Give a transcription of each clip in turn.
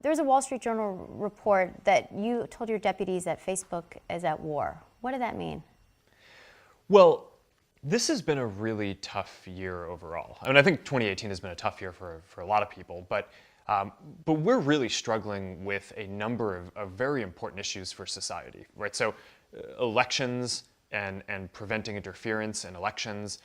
There's a Wall Street Journal report that you told your deputies that Facebook is at war. What did that mean? Well, this has been a really tough year overall. I mean, I think 2018 has been a tough year for a lot of people, but we're really struggling with a number of very important issues for society, right? So elections and preventing interference in elections,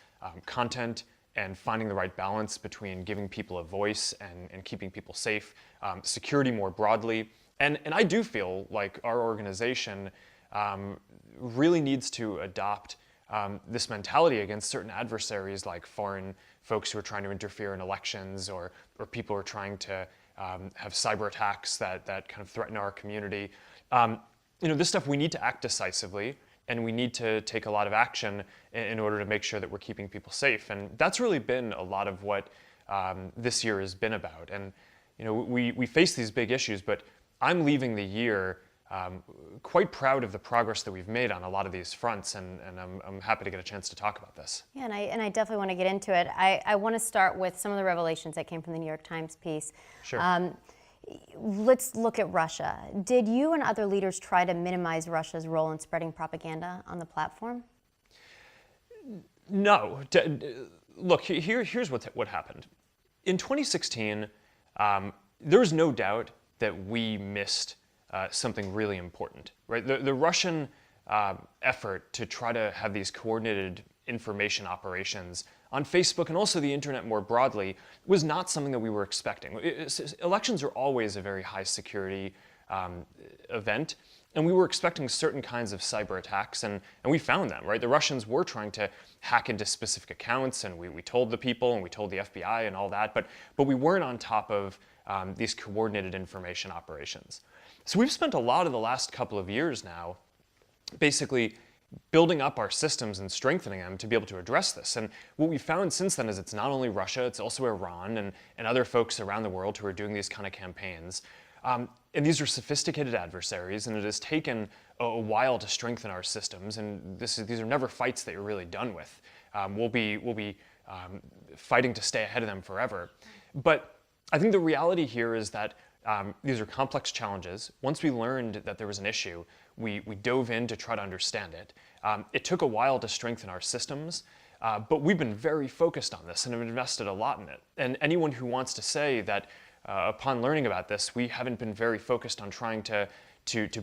content, and finding the right balance between giving people a voice and keeping people safe, security more broadly. And I do feel like our organization really needs to adopt this mentality against certain adversaries like foreign folks who are trying to interfere in elections or people who are trying to have cyber attacks that kind of threaten our community. This stuff we need to act decisively, and we need to take a lot of action in order to make sure that we're keeping people safe. And that's really been a lot of what this year has been about. And we face these big issues, but I'm leaving the year quite proud of the progress that we've made on a lot of these fronts, and I'm happy to get a chance to talk about this. Yeah, and I definitely want to get into it. I want to start with some of the revelations that came from the New York Times piece. Sure. Let's look at Russia. Did you and other leaders try to minimize Russia's role in spreading propaganda on the platform? No. Look, here's what happened. In 2016, there was no doubt that we missed something really important, right? The Russian effort to try to have these coordinated information operations on Facebook and also the internet more broadly was not something that we were expecting. Elections are always a very high security event, and we were expecting certain kinds of cyber attacks, and we found them, right? The Russians were trying to hack into specific accounts, and we told the people, and we told the FBI and all that, but we weren't on top of these coordinated information operations. So we've spent a lot of the last couple of years now basically building up our systems and strengthening them to be able to address this. And what we found since then is it's not only Russia, it's also Iran and other folks around the world who are doing these kind of campaigns. And these are sophisticated adversaries, and it has taken a while to strengthen our systems. And these are never fights that you're really done with. We'll be fighting to stay ahead of them forever. But I think the reality here is that these are complex challenges. Once we learned that there was an issue, we dove in to try to understand it. It took a while to strengthen our systems, but we've been very focused on this and have invested a lot in it. And anyone who wants to say that upon learning about this, we haven't been very focused on trying to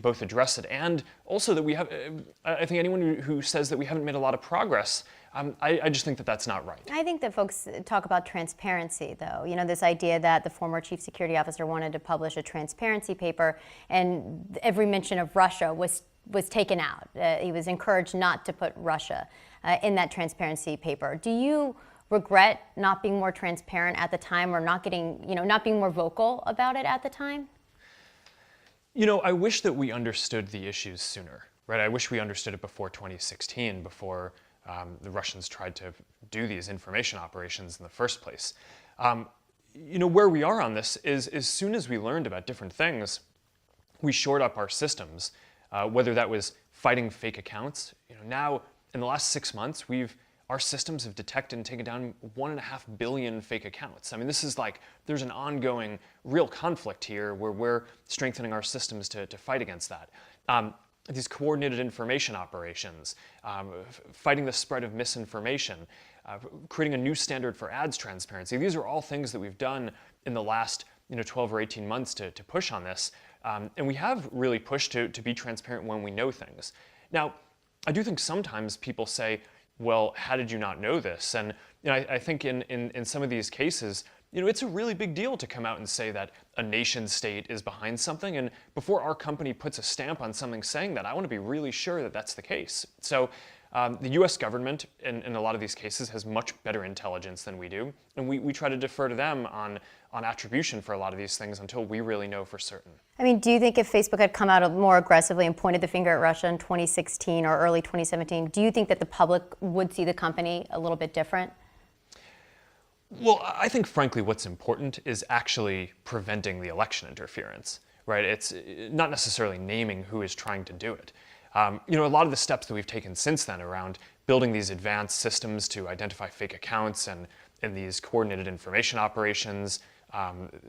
both address it and also that we have, I think anyone who says that we haven't made a lot of progress, I just think that that's not right. I think that folks talk about transparency, though. This idea that the former chief security officer wanted to publish a transparency paper, and every mention of Russia was taken out. He was encouraged not to put Russia in that transparency paper. Do you regret not being more transparent at the time, or not being more vocal about it at the time? I wish that we understood the issues sooner, right? I wish we understood it before 2016, before the Russians tried to do these information operations in the first place. Where we are on this is as soon as we learned about different things, we shored up our systems, whether that was fighting fake accounts. Now, in the last 6 months, our systems have detected and taken down 1.5 billion fake accounts. I mean, this is like, there's an ongoing real conflict here where we're strengthening our systems to fight against that. These coordinated information operations, fighting the spread of misinformation, creating a new standard for ads transparency. These are all things that we've done in the last 12 or 18 months to push on this. And we have really pushed to be transparent when we know things. Now, I do think sometimes people say, well, how did you not know this? And I think in some of these cases, it's a really big deal to come out and say that a nation state is behind something. And before our company puts a stamp on something saying that, I want to be really sure that that's the case. So the US government, in a lot of these cases, has much better intelligence than we do. And we try to defer to them on attribution for a lot of these things until we really know for certain. I mean, do you think if Facebook had come out more aggressively and pointed the finger at Russia in 2016 or early 2017, do you think that the public would see the company a little bit different? Well, I think, frankly, what's important is actually preventing the election interference, right? It's not necessarily naming who is trying to do it. A lot of the steps that we've taken since then around building these advanced systems to identify fake accounts and these coordinated information operations,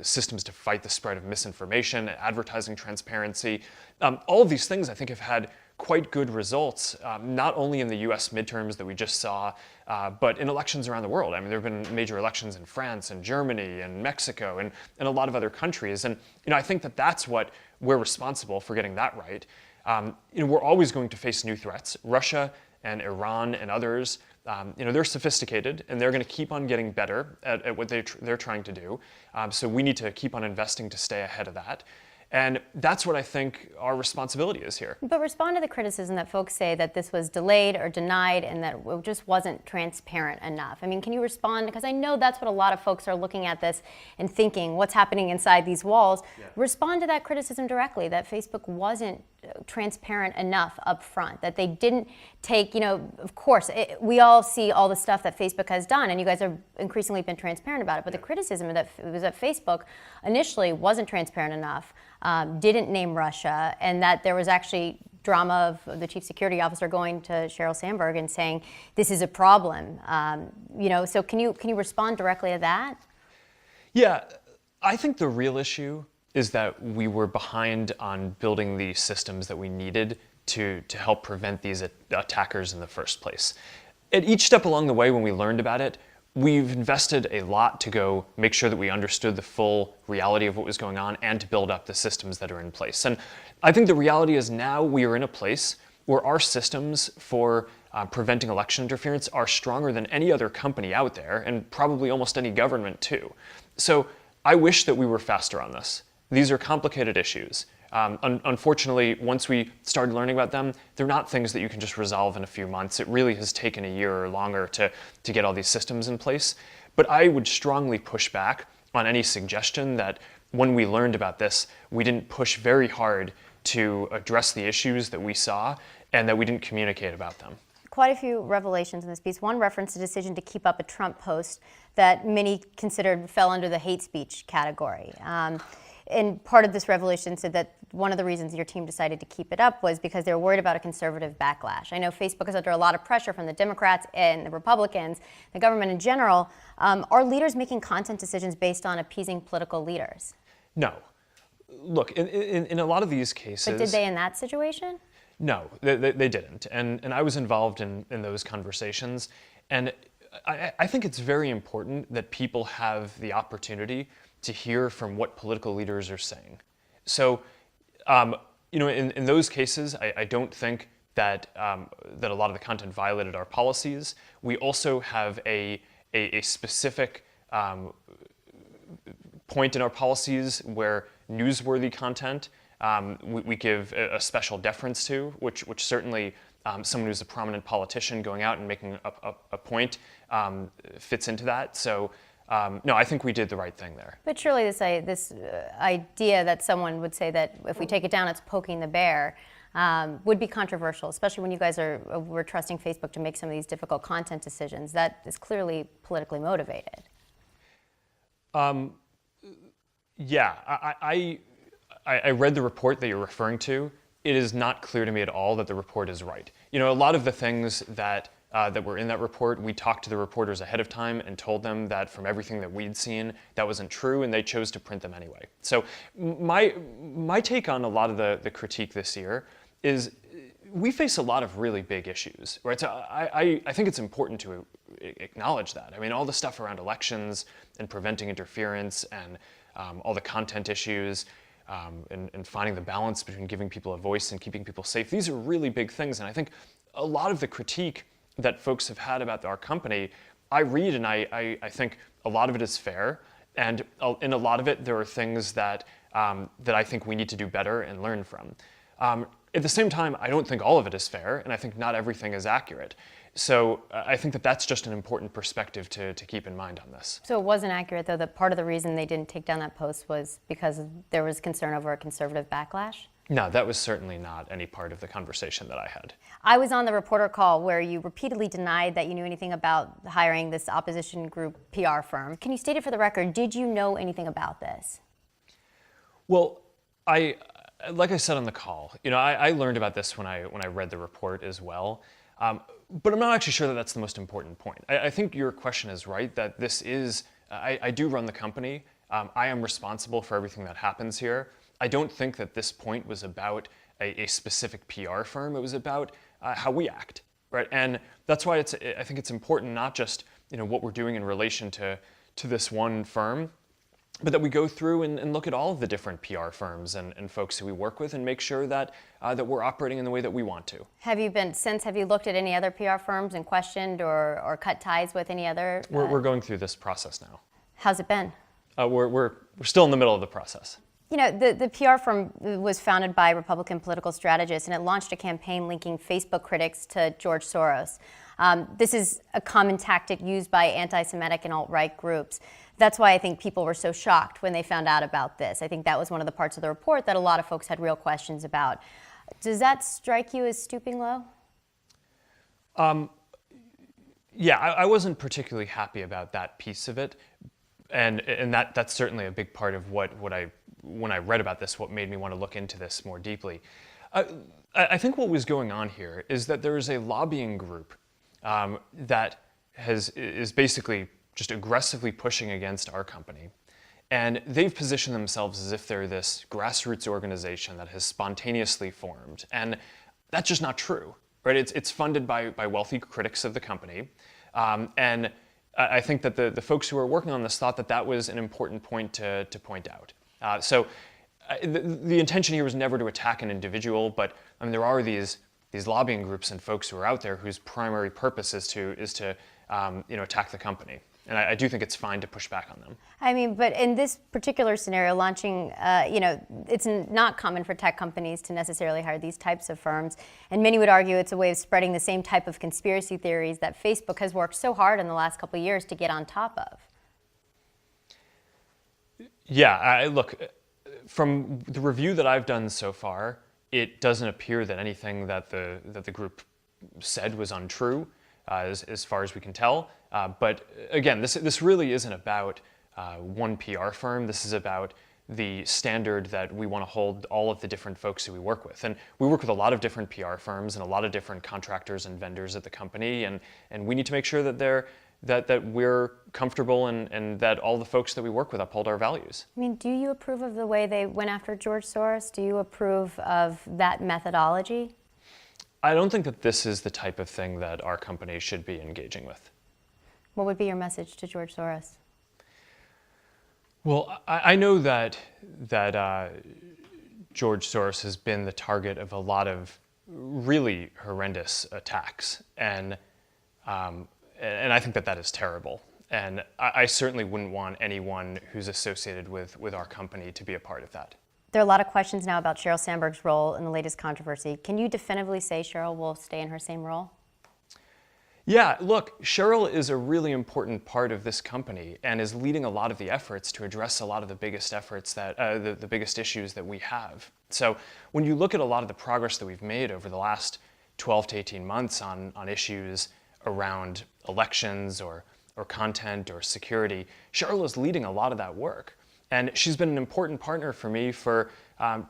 systems to fight the spread of misinformation, advertising transparency. All of these things, I think, have had quite good results, not only in the US midterms that we just saw, but in elections around the world. I mean, there have been major elections in France and Germany and Mexico and a lot of other countries. And I think that that's what we're responsible for getting that right. We're always going to face new threats. Russia and Iran and others, they're sophisticated and they're going to keep on getting better at what they're trying to do. So we need to keep on investing to stay ahead of that. And that's what I think our responsibility is here. But respond to the criticism that folks say that this was delayed or denied and that it just wasn't transparent enough. I mean, can you respond? Because I know that's what a lot of folks are looking at this and thinking, what's happening inside these walls? Yeah. Respond to that criticism directly, that Facebook wasn't transparent enough up front, that they didn't take, of course, we all see all the stuff that Facebook has done, and you guys have increasingly been transparent about it, but the criticism that was that Facebook initially wasn't transparent enough, didn't name Russia, and that there was actually drama of the chief security officer going to Sheryl Sandberg and saying, this is a problem. So can you respond directly to that? Yeah, I think the real issue is that we were behind on building the systems that we needed to help prevent these attackers in the first place. At each step along the way when we learned about it, we've invested a lot to go make sure that we understood the full reality of what was going on and to build up the systems that are in place. And I think the reality is now we are in a place where our systems for preventing election interference are stronger than any other company out there, and probably almost any government too. So I wish that we were faster on this. These are complicated issues. Unfortunately, once we started learning about them, they're not things that you can just resolve in a few months. It really has taken a year or longer to get all these systems in place. But I would strongly push back on any suggestion that when we learned about this, we didn't push very hard to address the issues that we saw and that we didn't communicate about them. Quite a few revelations in this piece. One referenced a decision to keep up a Trump post that many considered fell under the hate speech category. And part of this revelation said that one of the reasons your team decided to keep it up was because they were worried about a conservative backlash. I know Facebook is under a lot of pressure from the Democrats and the Republicans, the government in general. Are leaders making content decisions based on appeasing political leaders? No. Look, in a lot of these cases... But did they in that situation? No, they didn't. And I was involved in those conversations. And I think it's very important that people have the opportunity to hear from what political leaders are saying. So, in those cases, I don't think that that a lot of the content violated our policies. We also have a specific point in our policies where newsworthy content we give a special deference to, which certainly someone who's a prominent politician going out and making a point fits into that. So. No, I think we did the right thing there. But surely this idea that someone would say that if we take it down, it's poking the bear, would be controversial, especially when you guys were trusting Facebook to make some of these difficult content decisions. That is clearly politically motivated. Yeah, I read the report that you're referring to. It is not clear to me at all that the report is right. A lot of the things that were in that report, we talked to the reporters ahead of time and told them that from everything that we'd seen, that wasn't true, and they chose to print them anyway. So my take on a lot of the critique this year is we face a lot of really big issues, right? So I think it's important to acknowledge that. I mean, all the stuff around elections and preventing interference and all the content issues and finding the balance between giving people a voice and keeping people safe, these are really big things. And I think a lot of the critique that folks have had about our company, I read and I think a lot of it is fair, and in a lot of it there are things that I think we need to do better and learn from. At the same time, I don't think all of it is fair, and I think not everything is accurate. So I think that that's just an important perspective to keep in mind on this. So it wasn't accurate, though, that part of the reason they didn't take down that post was because there was concern over a conservative backlash? No, that was certainly not any part of the conversation that I had. I was on the reporter call where you repeatedly denied that you knew anything about hiring this opposition group PR firm. Can you state it for the record? Did you know anything about this? Well, like I said on the call, I learned about this when I read the report as well. But I'm not actually sure that that's the most important point. I think your question is right, that this is, I do run the company, I am responsible for everything that happens here. I don't think that this point was about a specific PR firm. It was about how we act, right? And that's why I think it's important not just what we're doing in relation to this one firm, but that we go through and look at all of the different PR firms and folks who we work with and make sure that that we're operating in the way that we want to. Have you looked at any other PR firms and questioned or cut ties with any other? We're going through this process now. How's it been? We're still in the middle of the process. The PR firm was founded by Republican political strategists, and it launched a campaign linking Facebook critics to George Soros. This is a common tactic used by anti-Semitic and alt-right groups. That's why I think people were so shocked when they found out about this. I think that was one of the parts of the report that a lot of folks had real questions about. Does that strike you as stooping low? Yeah, I wasn't particularly happy about that piece of it. And that's certainly a big part of when I read about this, what made me want to look into this more deeply. I think what was going on here is that there is a lobbying group that is basically just aggressively pushing against our company. And they've positioned themselves as if they're this grassroots organization that has spontaneously formed. And that's just not true, right? It's funded by wealthy critics of the company. And I think that the folks who are working on this thought that that was an important point to point out. So the intention here was never to attack an individual, but there are these lobbying groups and folks who are out there whose primary purpose is to attack the company. And I do think it's fine to push back on them. But in this particular scenario, launching, it's not common for tech companies to necessarily hire these types of firms. And many would argue it's a way of spreading the same type of conspiracy theories that Facebook has worked so hard in the last couple of years to get on top of. Yeah, look, from the review that I've done so far, it doesn't appear that anything that the group said was untrue, as far as we can tell. But again, this really isn't about one PR firm. This is about the standard that we want to hold all of the different folks who we work with. And we work with a lot of different PR firms and a lot of different contractors and vendors at the company. And we need to make sure that that we're comfortable and that all the folks that we work with uphold our values. Do you approve of the way they went after George Soros? Do you approve of that methodology? I don't think that this is the type of thing that our company should be engaging with. What would be your message to George Soros? Well, I know that George Soros has been the target of a lot of really horrendous attacks, and I think that is terrible. And I certainly wouldn't want anyone who's associated with our company to be a part of that. There are a lot of questions now about Sheryl Sandberg's role in the latest controversy. Can you definitively say Sheryl will stay in her same role? Yeah, look, Sheryl is a really important part of this company and is leading a lot of the efforts to address a lot of the biggest efforts that the biggest issues that we have. So when you look at a lot of the progress that we've made over the last 12 to 18 months on issues around elections or content or security, Sheryl is leading a lot of that work. And she's been an important partner for me for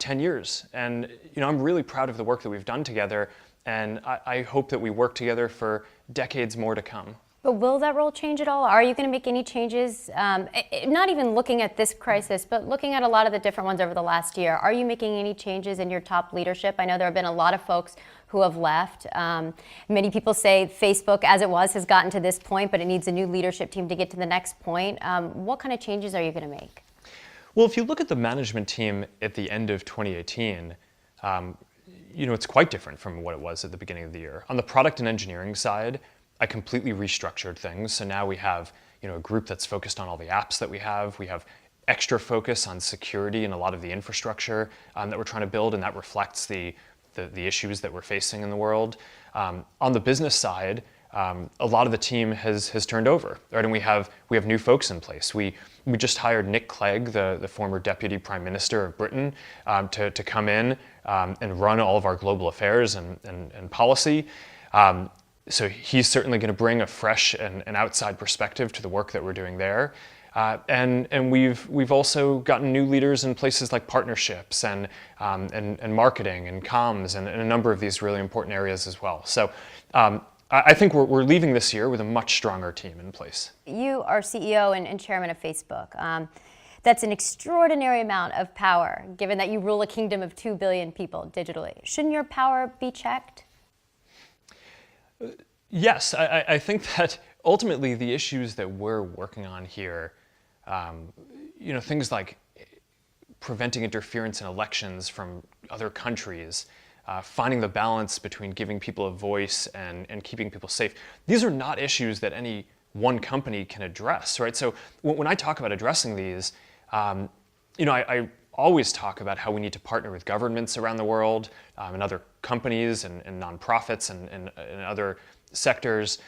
10 years. And I'm really proud of the work that we've done together. And I hope that we work together for decades more to come. But will that role change at all? Are you going to make any changes? Not even looking at this crisis, but looking at a lot of the different ones over the last year. Are you making any changes in your top leadership? I know there have been a lot of folks who have left. Many people say Facebook, as it was, has gotten to this point, but it needs a new leadership team to get to the next point. What kind of changes are you going to make? Well, if you look at the management team at the end of 2018, it's quite different from what it was at the beginning of the year. On the product and engineering side, I completely restructured things. So now we have a group that's focused on all the apps that we have. We have extra focus on security and a lot of the infrastructure that we're trying to build, and that reflects the issues that we're facing in the world. On the business side, a lot of the team has turned over, right? And we have new folks in place. We just hired Nick Clegg, the former Deputy Prime Minister of Britain, to come in and run all of our global affairs and policy. So he's certainly going to bring a fresh and outside perspective to the work that we're doing there. And we've also gotten new leaders in places like partnerships and marketing and comms and a number of these really important areas as well. So I think we're leaving this year with a much stronger team in place. You are CEO and chairman of Facebook. That's an extraordinary amount of power, given that you rule a kingdom of 2 billion people digitally. Shouldn't your power be checked? Yes, I think that ultimately the issues that we're working on here, things like preventing interference in elections from other countries, finding the balance between giving people a voice and keeping people safe. These are not issues that any one company can address, right? So when I talk about addressing these, I always talk about how we need to partner with governments around the world and other companies and nonprofits and other sectors.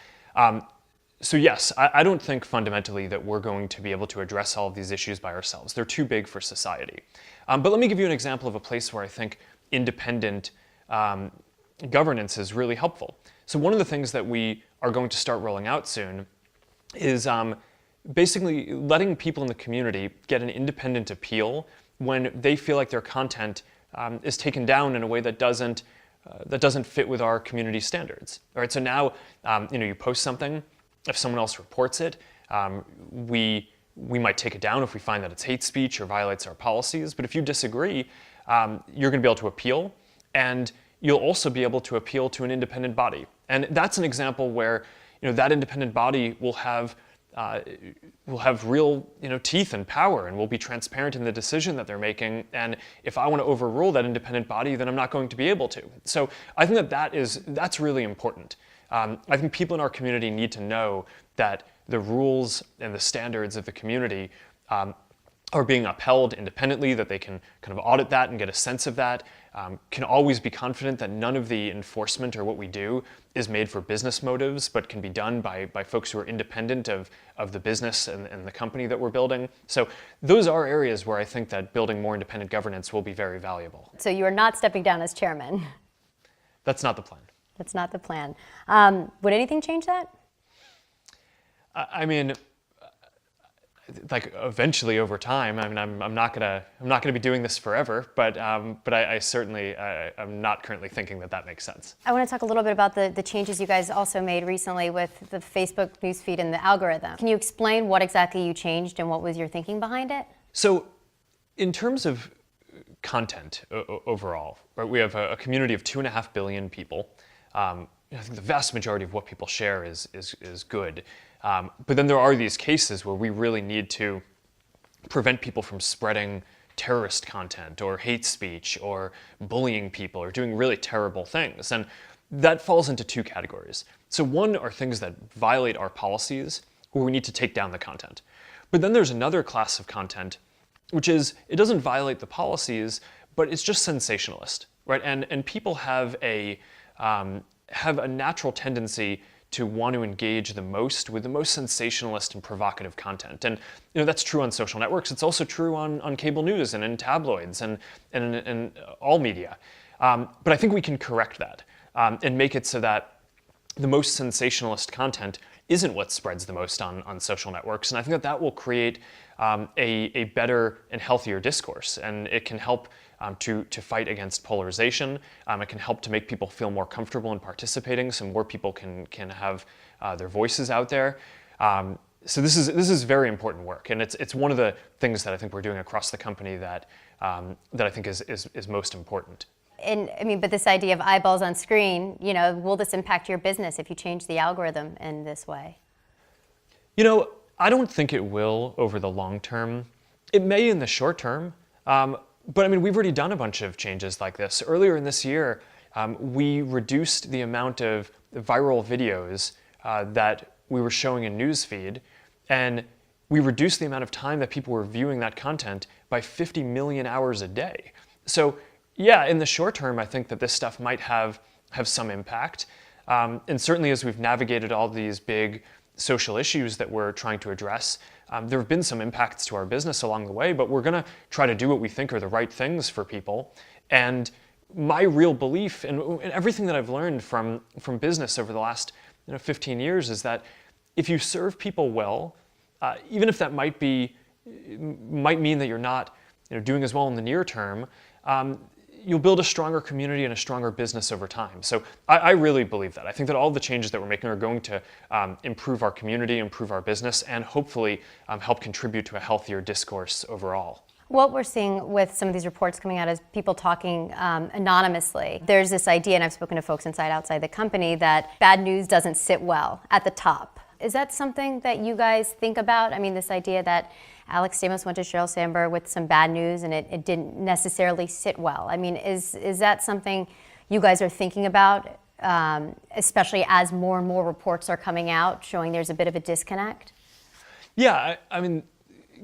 So yes, I don't think fundamentally that we're going to be able to address all of these issues by ourselves. They're too big for society. But let me give you an example of a place where I think independent governance is really helpful. So one of the things that we are going to start rolling out soon is basically letting people in the community get an independent appeal when they feel like their content is taken down in a way that doesn't fit with our community standards. All right, so now you post something. If someone else reports it, we might take it down if we find that it's hate speech or violates our policies. But if you disagree, you're going to be able to appeal, and you'll also be able to appeal to an independent body. And that's an example where that independent body will have real teeth and power, and will be transparent in the decision that they're making. And if I want to overrule that independent body, then I'm not going to be able to. So I think that's really important. I think people in our community need to know that the rules and the standards of the community are being upheld independently, that they can kind of audit that and get a sense of that, can always be confident that none of the enforcement or what we do is made for business motives, but can be done by folks who are independent of the business and the company that we're building. So those are areas where I think that building more independent governance will be very valuable. So you are not stepping down as chairman? That's not the plan. That's not the plan. Would anything change that? I mean, like eventually over time. I mean, I'm not gonna be doing this forever, but I certainly I'm not currently thinking that makes sense. I want to talk a little bit about the changes you guys also made recently with the Facebook newsfeed and the algorithm. Can you explain what exactly you changed and what was your thinking behind it? So, in terms of content overall, right, we have a community of 2.5 billion people. I think the vast majority of what people share is good. But then there are these cases where we really need to prevent people from spreading terrorist content or hate speech or bullying people or doing really terrible things. And that falls into two categories. So one are things that violate our policies where we need to take down the content. But then there's another class of content, which is, it doesn't violate the policies, but it's just sensationalist, right? And people have a natural tendency to want to engage the most with the most sensationalist and provocative content. And that's true on social networks. It's also true on cable news and in tabloids and in all media. But I think we can correct that and make it so that the most sensationalist content isn't what spreads the most on social networks. And I think that will create a better and healthier discourse. And it can help to fight against polarization. It can help to make people feel more comfortable in participating, so more people can have their voices out there. So this is very important work, and it's one of the things that I think we're doing across the company that I think is most important. And I mean, but this idea of eyeballs on screen, will this impact your business if you change the algorithm in this way? I don't think it will over the long term. It may in the short term. But I mean, we've already done a bunch of changes like this. Earlier in this year, we reduced the amount of viral videos that we were showing in newsfeed, and we reduced the amount of time that people were viewing that content by 50 million hours a day. So yeah, in the short term, I think that this stuff might have some impact. And certainly as we've navigated all these big social issues that we're trying to address, there have been some impacts to our business along the way, but we're going to try to do what we think are the right things for people. And my real belief, and everything that I've learned from business over the last 15 years, is that if you serve people well, even if that might mean that you're not doing as well in the near term, you'll build a stronger community and a stronger business over time. So I really believe that. I think that all the changes that we're making are going to improve our community, improve our business, and hopefully help contribute to a healthier discourse overall. What we're seeing with some of these reports coming out is people talking anonymously. There's this idea, and I've spoken to folks inside, outside the company, that bad news doesn't sit well at the top. Is that something that you guys think about? I mean, this idea that Alex Stamos went to Sheryl Sandberg with some bad news and it didn't necessarily sit well. I mean, is that something you guys are thinking about, especially as more and more reports are coming out showing there's a bit of a disconnect? Yeah, I mean,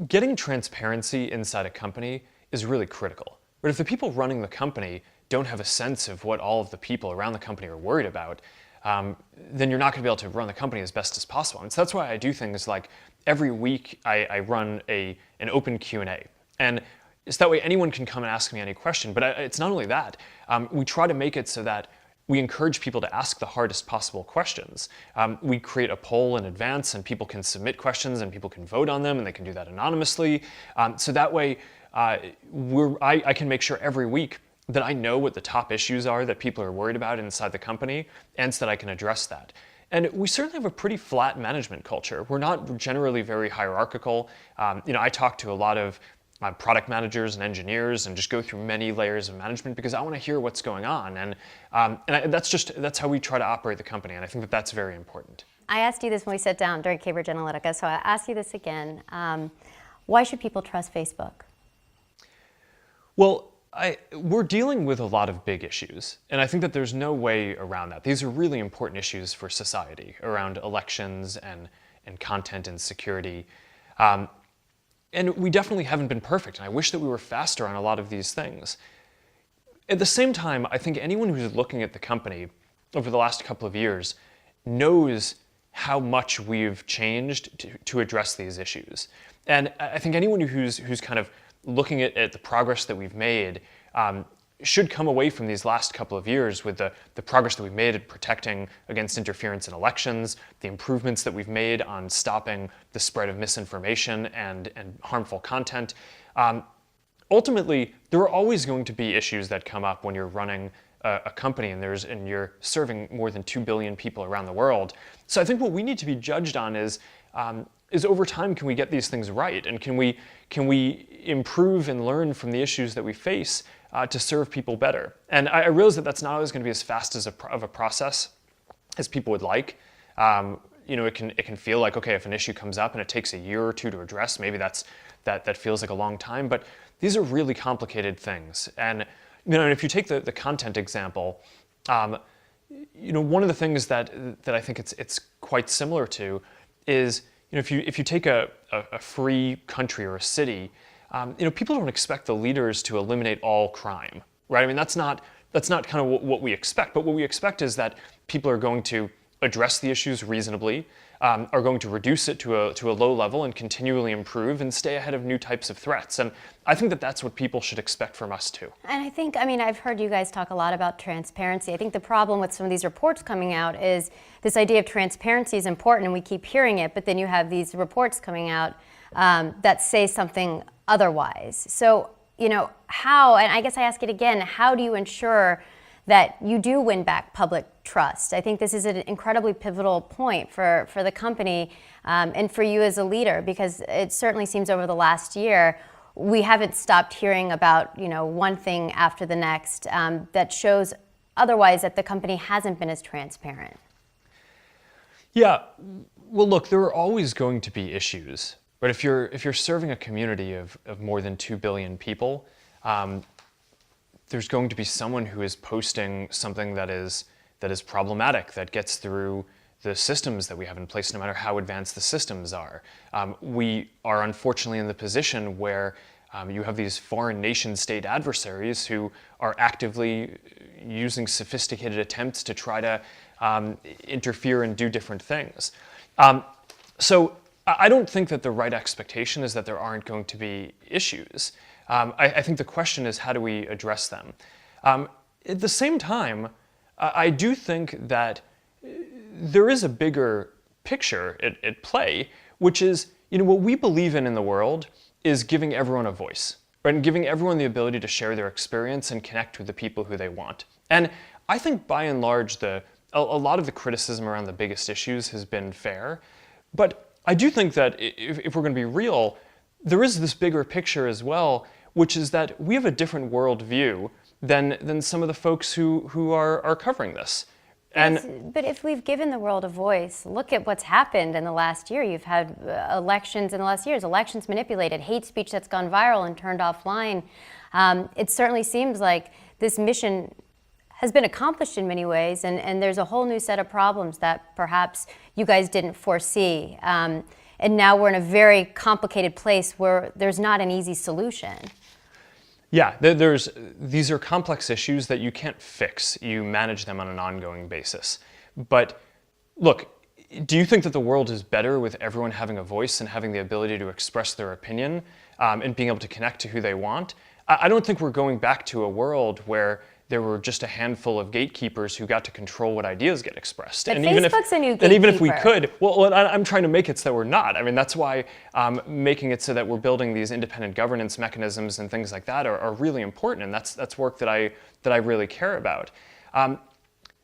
getting transparency inside a company is really critical. But if the people running the company don't have a sense of what all of the people around the company are worried about, then you're not going to be able to run the company as best as possible. And so that's why I do things like every week I run an open Q&A. And it's that way anyone can come and ask me any question. But it's not only that. We try to make it so that we encourage people to ask the hardest possible questions. We create a poll in advance, and people can submit questions, and people can vote on them, and they can do that anonymously. So that way, I can make sure every week that I know what the top issues are that people are worried about inside the company, and so that I can address that. And we certainly have a pretty flat management culture. We're not generally very hierarchical. I talk to a lot of product managers and engineers and just go through many layers of management because I want to hear what's going on. And that's how we try to operate the company. And I think that that's very important. I asked you this when we sat down during Cambridge Analytica, so I ask you this again. Why should people trust Facebook? Well, we're dealing with a lot of big issues, and I think that there's no way around that. These are really important issues for society around elections and content and security. And we definitely haven't been perfect, and I wish that we were faster on a lot of these things. At the same time, I think anyone who's looking at the company over the last couple of years knows how much we've changed to address these issues. And I think anyone who's kind of looking at the progress that we've made should come away from these last couple of years with the progress that we've made at protecting against interference in elections, the improvements that we've made on stopping the spread of misinformation and harmful content. Ultimately, there are always going to be issues that come up when you're running a company and you're serving more than 2 billion people around the world. So I think what we need to be judged on is over time, can we get these things right? And can we improve and learn from the issues that we face to serve people better? And I realize that that's not always going to be as fast of a process as people would like. It can feel like, okay, if an issue comes up and it takes a year or two to address, maybe that feels like a long time. But these are really complicated things. And if you take the content example, one of the things that I think it's quite similar to is if you take a free country or a city, people don't expect the leaders to eliminate all crime, right? I mean, that's not kind of what we expect. But what we expect is that people are going to address the issues reasonably, are going to reduce it to a low level and continually improve and stay ahead of new types of threats. And I think that that's what people should expect from us too. And I've heard you guys talk a lot about transparency. I think the problem with some of these reports coming out is this idea of transparency is important and we keep hearing it, but then you have these reports coming out that say something otherwise. So, how, and I guess I ask it again, how do you ensure that you do win back public trust? I think this is an incredibly pivotal point for the company and for you as a leader, because it certainly seems over the last year we haven't stopped hearing about one thing after the next that shows otherwise that the company hasn't been as transparent. Yeah, well, look, there are always going to be issues, but if you're serving a community of more than 2 billion people, there's going to be someone who is posting something that is problematic, that gets through the systems that we have in place, no matter how advanced the systems are. We are unfortunately in the position where you have these foreign nation state adversaries who are actively using sophisticated attempts to try to interfere and do different things. So I don't think that the right expectation is that there aren't going to be issues. I think the question is, how do we address them? At the same time, I do think that there is a bigger picture at play, which is, what we believe in the world is giving everyone a voice, right? And giving everyone the ability to share their experience and connect with the people who they want. And I think by and large, a lot of the criticism around the biggest issues has been fair. But I do think that if we're going to be real, there is this bigger picture as well, which is that we have a different worldview than some of the folks who are covering this. But if we've given the world a voice, look at what's happened in the last year. You've had elections in the last years, elections manipulated, hate speech that's gone viral and turned offline. It certainly seems like this mission has been accomplished in many ways, and there's a whole new set of problems that perhaps you guys didn't foresee. And now we're in a very complicated place where there's not an easy solution. Yeah, these are complex issues that you can't fix. You manage them on an ongoing basis. But look, do you think that the world is better with everyone having a voice and having the ability to express their opinion and being able to connect to who they want? I don't think we're going back to a world where there were just a handful of gatekeepers who got to control what ideas get expressed. But Facebook's a new gatekeeper. And even if we could, well, I'm trying to make it so that we're not. I mean, that's why making it so that we're building these independent governance mechanisms and things like that are really important, and that's work that I really care about.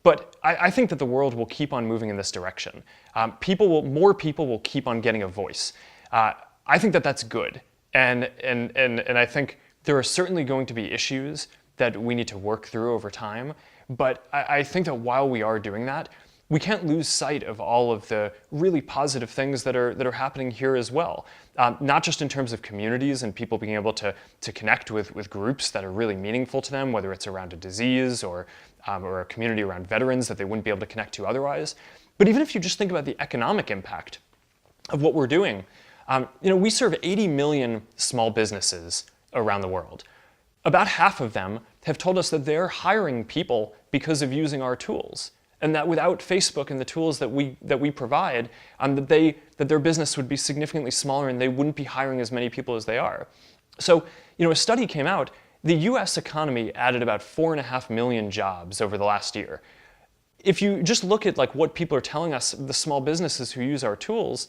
But I think that the world will keep on moving in this direction. More people will keep on getting a voice. I think that that's good, and I think there are certainly going to be issues that we need to work through over time. But I think that while we are doing that, we can't lose sight of all of the really positive things that are happening here as well. Not just in terms of communities and people being able to connect with groups that are really meaningful to them, whether it's around a disease or a community around veterans that they wouldn't be able to connect to otherwise. But even if you just think about the economic impact of what we're doing, we serve 80 million small businesses around the world. About half of them have told us that they're hiring people because of using our tools, and that without Facebook and the tools that we provide, that their business would be significantly smaller and they wouldn't be hiring as many people as they are. So, a study came out. The U.S. economy added about 4.5 million jobs over the last year. If you just look at what people are telling us, the small businesses who use our tools,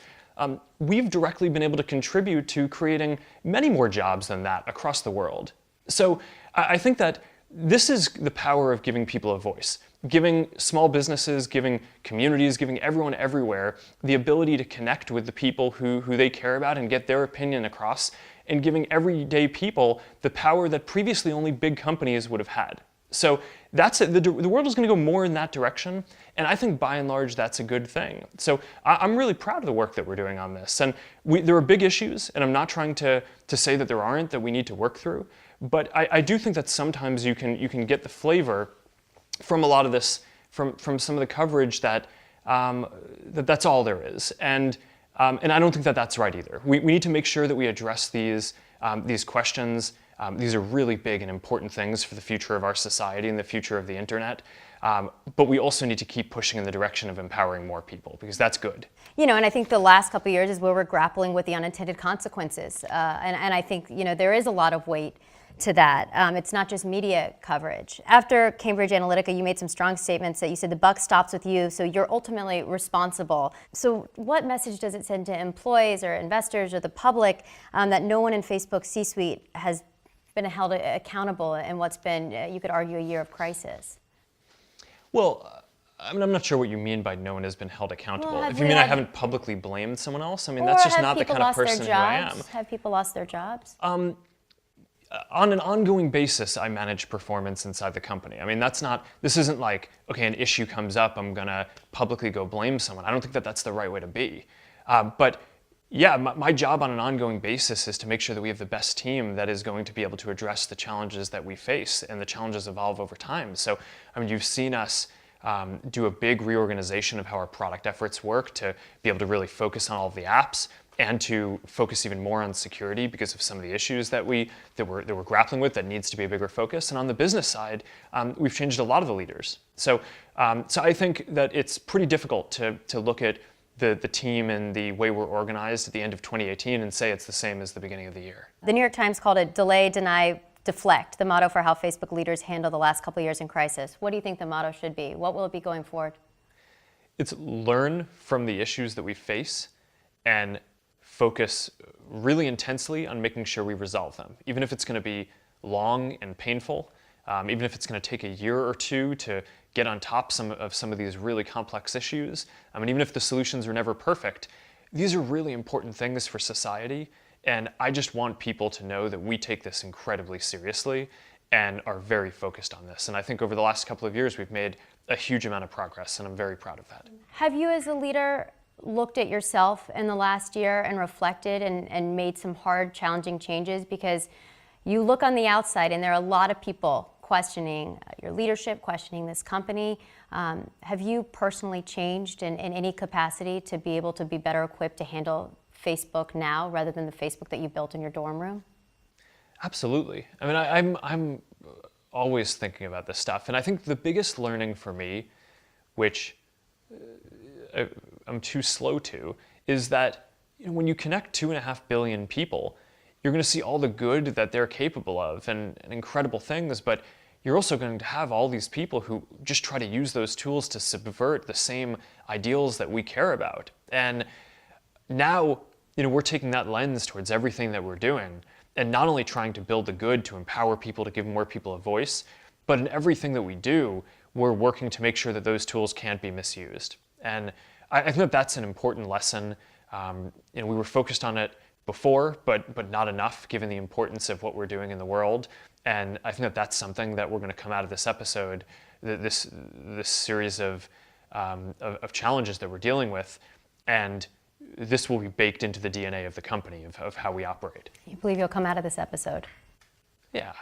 we've directly been able to contribute to creating many more jobs than that across the world. So I think that this is the power of giving people a voice, giving small businesses, giving communities, giving everyone everywhere the ability to connect with the people who they care about and get their opinion across, and giving everyday people the power that previously only big companies would have had. So that's it. The world is going to go more in that direction, and I think by and large that's a good thing. So I'm really proud of the work that we're doing on this. And there are big issues, and I'm not trying to say that there aren't that we need to work through. But I do think that sometimes you can get the flavor from a lot of this, from some of the coverage that that's all there is, and I don't think that that's right either. We need to make sure that we address these questions. These are really big and important things for the future of our society and the future of the internet. But we also need to keep pushing in the direction of empowering more people, because that's good. And I think the last couple of years is where we're grappling with the unintended consequences, and I think there is a lot of weight to that. It's not just media coverage. After Cambridge Analytica, you made some strong statements that you said the buck stops with you, so you're ultimately responsible. So what message does it send to employees or investors or the public that no one in Facebook's C-suite has been held accountable in what's been, you could argue, a year of crisis? Well, I'm not sure what you mean by no one has been held accountable. Well, if you mean I haven't publicly blamed someone else, that's just not the kind of person who I am. Have people lost their jobs? On an ongoing basis, I manage performance inside the company. This isn't like, okay, an issue comes up, I'm gonna publicly go blame someone. I don't think that that's the right way to be. But yeah, my job on an ongoing basis is to make sure that we have the best team that is going to be able to address the challenges that we face, and the challenges evolve over time. So, you've seen us do a big reorganization of how our product efforts work to be able to really focus on all of the apps, and to focus even more on security because of some of the issues that we're grappling with that needs to be a bigger focus. And on the business side, we've changed a lot of the leaders. So I think that it's pretty difficult to look at the team and the way we're organized at the end of 2018 and say it's the same as the beginning of the year. The New York Times called it delay, deny, deflect, the motto for how Facebook leaders handle the last couple of years in crisis. What do you think the motto should be? What will it be going forward? It's learn from the issues that we face and focus really intensely on making sure we resolve them, even if it's going to be long and painful, even if it's going to take a year or two to get on top of some of these really complex issues. I mean, even if the solutions are never perfect, these are really important things for society. And I just want people to know that we take this incredibly seriously and are very focused on this. And I think over the last couple of years, we've made a huge amount of progress, and I'm very proud of that. Have you as a leader looked at yourself in the last year and reflected and made some hard, challenging changes? Because you look on the outside and there are a lot of people questioning your leadership, questioning this company. Have you personally changed in any capacity to be able to be better equipped to handle Facebook now rather than the Facebook that you built in your dorm room? Absolutely. I mean, I'm always thinking about this stuff. And I think the biggest learning for me, which I'm too slow to, is that when you connect 2.5 billion people, you're going to see all the good that they're capable of and incredible things, but you're also going to have all these people who just try to use those tools to subvert the same ideals that we care about. And now, we're taking that lens towards everything that we're doing, and not only trying to build the good to empower people, to give more people a voice, but in everything that we do, we're working to make sure that those tools can't be misused. And I think that that's an important lesson. We were focused on it before, but not enough given the importance of what we're doing in the world. And I think that that's something that we're going to come out of this episode, this series of challenges that we're dealing with, and this will be baked into the DNA of the company, of how we operate. You believe you'll come out of this episode? Yeah.